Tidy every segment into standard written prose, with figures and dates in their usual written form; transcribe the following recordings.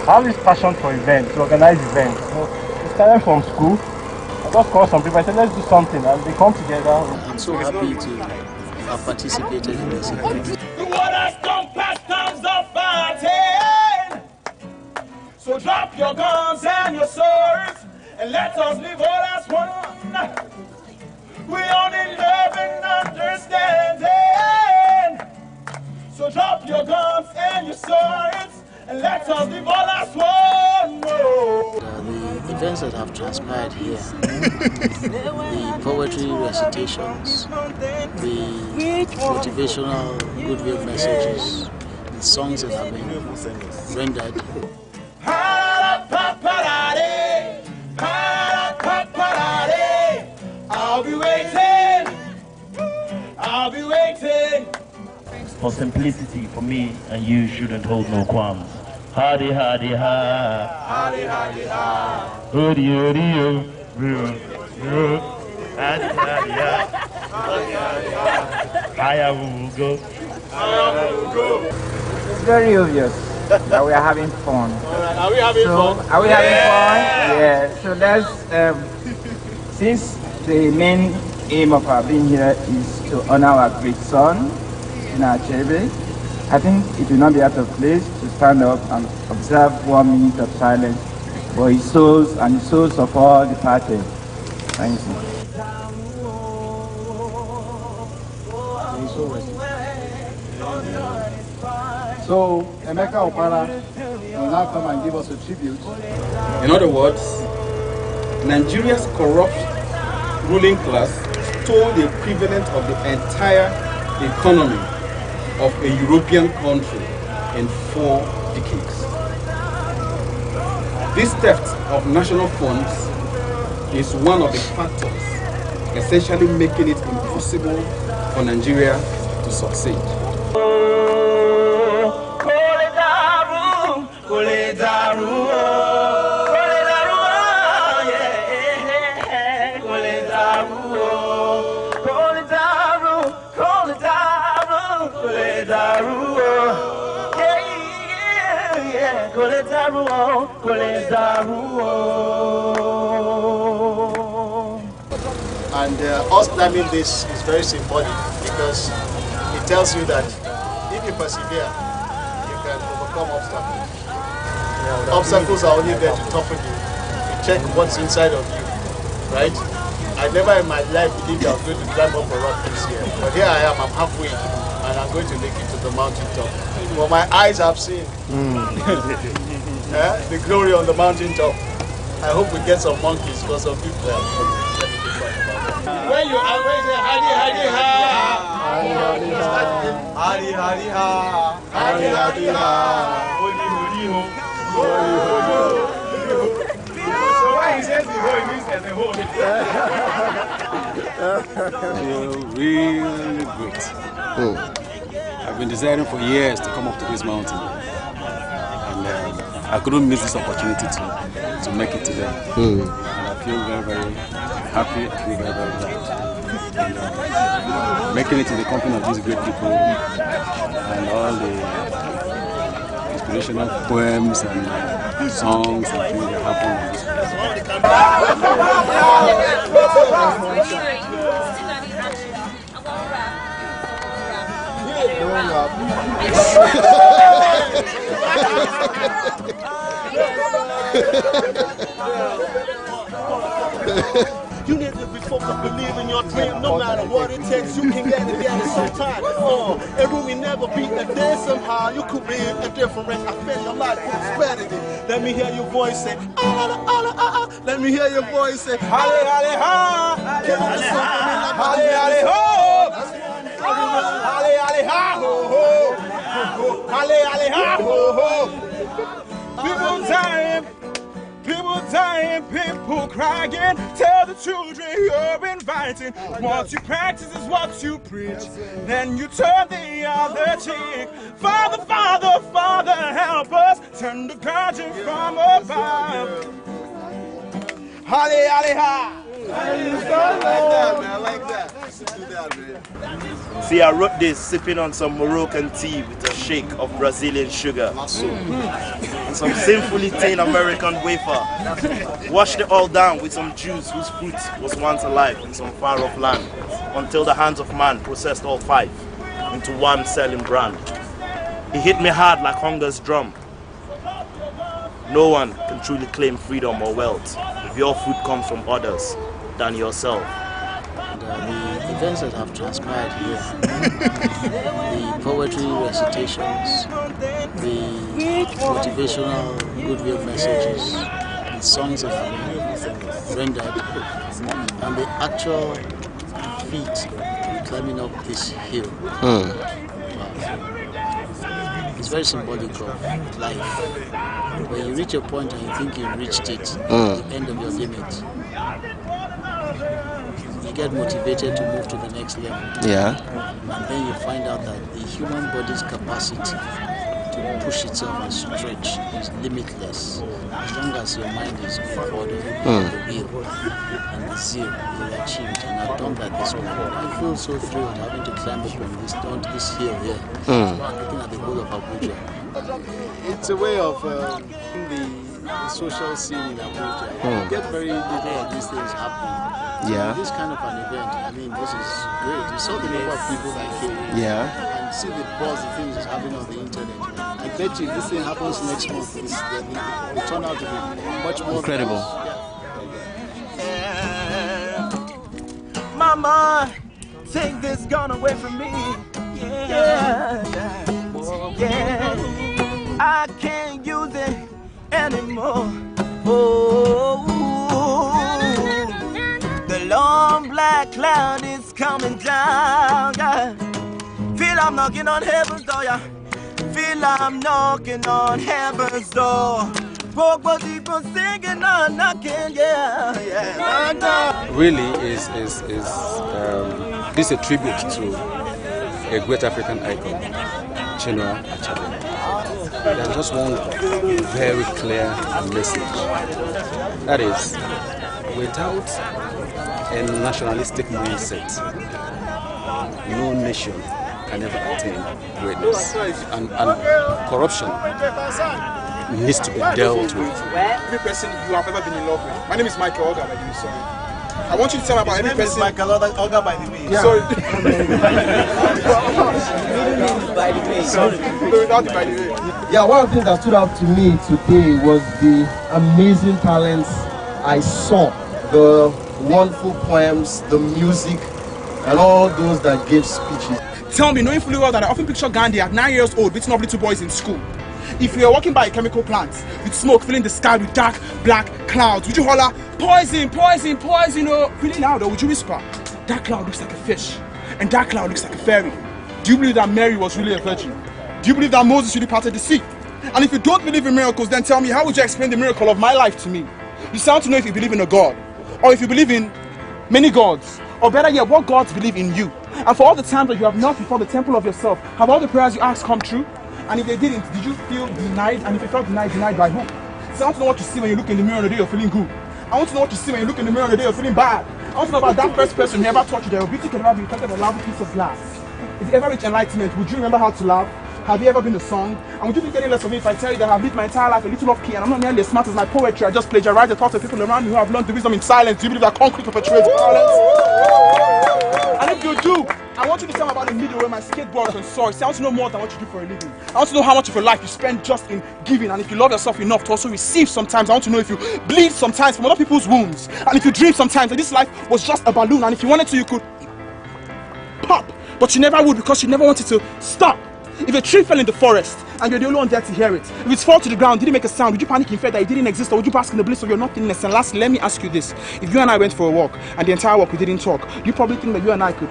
I have this passion for events, to organize events. So it started from school. I just called some people, I said, let's do something, and they come together. I'm so happy to have participated in this event. The waters come past times of fighting. So drop your guns and your swords, and let us live all as one. We only love and understanding. So drop your guns and your swords, and let us live all as one. The events that have transpired here, the poetry recitations, the motivational goodwill messages, the songs that have been rendered. I'll be waiting. I'll be waiting. For simplicity, for me and you shouldn't hold no qualms. Hardy, hardy, ha. Hardy, hardy, ha. Hoodie, hoodie, ho. Hardy, hardy, ha. Hardy, hardy, ha. Higher we will go. Higher we will go. It's very obvious that we are having fun. Are we having fun? Are we having fun? Yeah. So let's, since the main aim of our being here is to honor our great son, Chinua Achebe, I think it will not be out of place to stand up and observe 1 minute of silence for his souls and the souls of all departed. Thank you. So, Emeka Opara will now come and give us a tribute. In other words, Nigeria's corrupt ruling class stole the equivalent of the entire economy of a European country in 4 decades. This theft of national funds is one of the factors essentially making it impossible for Nigeria to succeed. And us climbing this is very symbolic because it tells you that if you persevere, you can overcome obstacles. Obstacles are only there to toughen you, to check what's inside of you, right? I never in my life believed I was going to climb up a rock this year, but here I am, I'm halfway, and I'm going to make it to the mountain top. Well, my eyes have seen the glory on the mountain top. I hope we get some monkeys for some people. When you are waiting, hadi hadi ha, hadi hadi ha, hadi hadi ha, hodi hodi ho, hodi hodi ho. So when he says the whole, it means there's a whole. Really great. I've been desiring for years to come up to this mountain, and I couldn't miss this opportunity to make it today. And I feel very, very happy. I feel very, very glad. And, making it in the company of these great people and all the inspirational poems and songs and things that happen in this You need to be focused, believe in your dream, no matter what it takes, you can get it sometime. And we will never beat a day somehow, you could be a different. I spend your life with prosperity. Let me hear your voice say, let me hear your voice say, Hale hale ha, hale hale ho, hale hale ha ho ho, hale hale ha ho ho. People dying, people crying. Tell the children you're inviting. What you practice is what you preach. Then you turn the other cheek. Father, Father, Father, help us. Turn the guardian from above. Hale, hale, ha. I like that, man. I like that. Do that, man. See, I wrote this sipping on some Moroccan tea with a shake of Brazilian sugar. And some sinfully thin American wafer. Washed it all down with some juice whose fruit was once alive in some far-off land, until the hands of man processed all 5 into one selling brand. He hit me hard like hunger's drum. No one can truly claim freedom or wealth if your food comes from others than yourself. The events that have transpired here, the poetry recitations, the motivational goodwill messages, the songs that have been rendered, and the actual feat climbing up this hill. Wow. It's very symbolic of life. When you reach a point and you think you've reached it, the end of your limit, you get motivated to move to the next level. Yeah. And then you find out that the human body's capacity to push itself and stretch is limitless. As long as your mind is forward, the will and the zeal you'll achieve. And I've done that this morning. I feel so thrilled having to climb up on this hill here. Looking at the whole of Abuja. It's a way of the social scene in Abuja. You get very little of these things happening. Yeah. This kind of an event, I mean, this is great. You saw the number of people that came. Yeah. And see the buzz, the things that's happening on the internet. I bet you if this thing happens next month, the turnout will be much more incredible. Mama, take this gun away from me. Yeah. I can't use it anymore. Oh, the long black cloud is coming down. Yeah. Feel I'm knocking on heaven's door. Yeah. Feel I'm knocking on heaven's door. People singing on knocking. Yeah. Really is this a tribute to a great African icon, Chinua Achebe. There's just one very clear message. That is, without a nationalistic mindset, no nation can ever attain greatness. And corruption needs to be dealt with. Every person you have ever been in love with. My name is Michael Oga, by the way, sorry. I want you to tell me about every person. Michael Oga, by the way. Yeah. Sorry. Without the by the way. Yeah, one of the things that stood out to me today was the amazing talents I saw, the wonderful poems, the music, and all those that gave speeches. Tell me, knowing fully well that I often picture Gandhi at 9 years old beating up little boys in school. If you were walking by a chemical plant with smoke filling the sky with dark black clouds, would you holler, poison, poison, poison, or really loud, or would you whisper, that cloud looks like a fish, and that cloud looks like a fairy? Do you believe that Mary was really a virgin? Do you believe that Moses really parted the sea? And if you don't believe in miracles, then tell me, how would you explain the miracle of my life to me? You sound to know if you believe in a God, or if you believe in many gods, or better yet, what gods believe in you. And for all the times that you have knelt before the temple of yourself, have all the prayers you asked come true? And if they didn't, did you feel denied? And if you felt denied by who? So I want to know what you see when you look in the mirror on the day you're feeling good. I want to know what you see when you look in the mirror on the day you're feeling bad. I want to know about that first person who ever taught you that your beauty can never be reflected on a loud piece of glass. If you ever reach enlightenment, would you remember how to laugh? Have you ever been a song? And would you think any less of me if I tell you that I've lived my entire life a little off key and I'm not nearly as smart as my poetry? I just plagiarize the thoughts of people around me who have learned the wisdom in silence. Do you believe that concrete perpetuates violence? And if you do, I want you to tell me about the middle where my skateboard can soar. See, I want to know more than what you do for a living. I want to know how much of your life you spend just in giving, and if you love yourself enough to also receive sometimes. I want to know if you bleed sometimes from other people's wounds, and if you dream sometimes that this life was just a balloon, and if you wanted to, you could pop, but you never would because you never wanted to stop. If a tree fell in the forest and you're the only one there to hear it, if it fall to the ground, did it make a sound? Would you panic in fear that it didn't exist, or would you bask in the bliss of your nothingness? And lastly, let me ask you this: if you and I went for a walk and the entire walk we didn't talk, you probably think that you and I could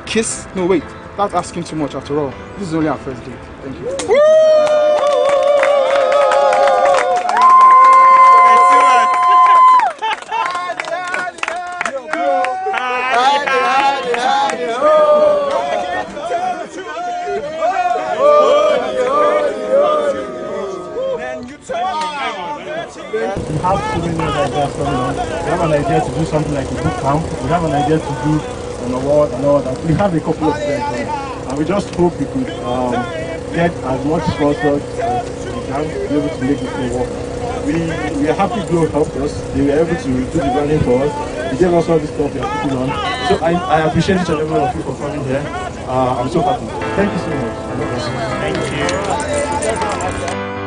kiss? No, wait, that's asking too much after all. This is only our first date. Thank you. We have so many other ideas coming on. We have an idea to do something like a boot camp. We have an idea to do an award and all that. We have a couple of them, and we just hope we could get as much sponsors as we can to be able to make this thing work. We are happy Glow helped us. They were able to do the branding for us. They gave us all this stuff we are putting on. So I appreciate each and every one of you for coming here. I'm so happy. Thank you so much. Thank you.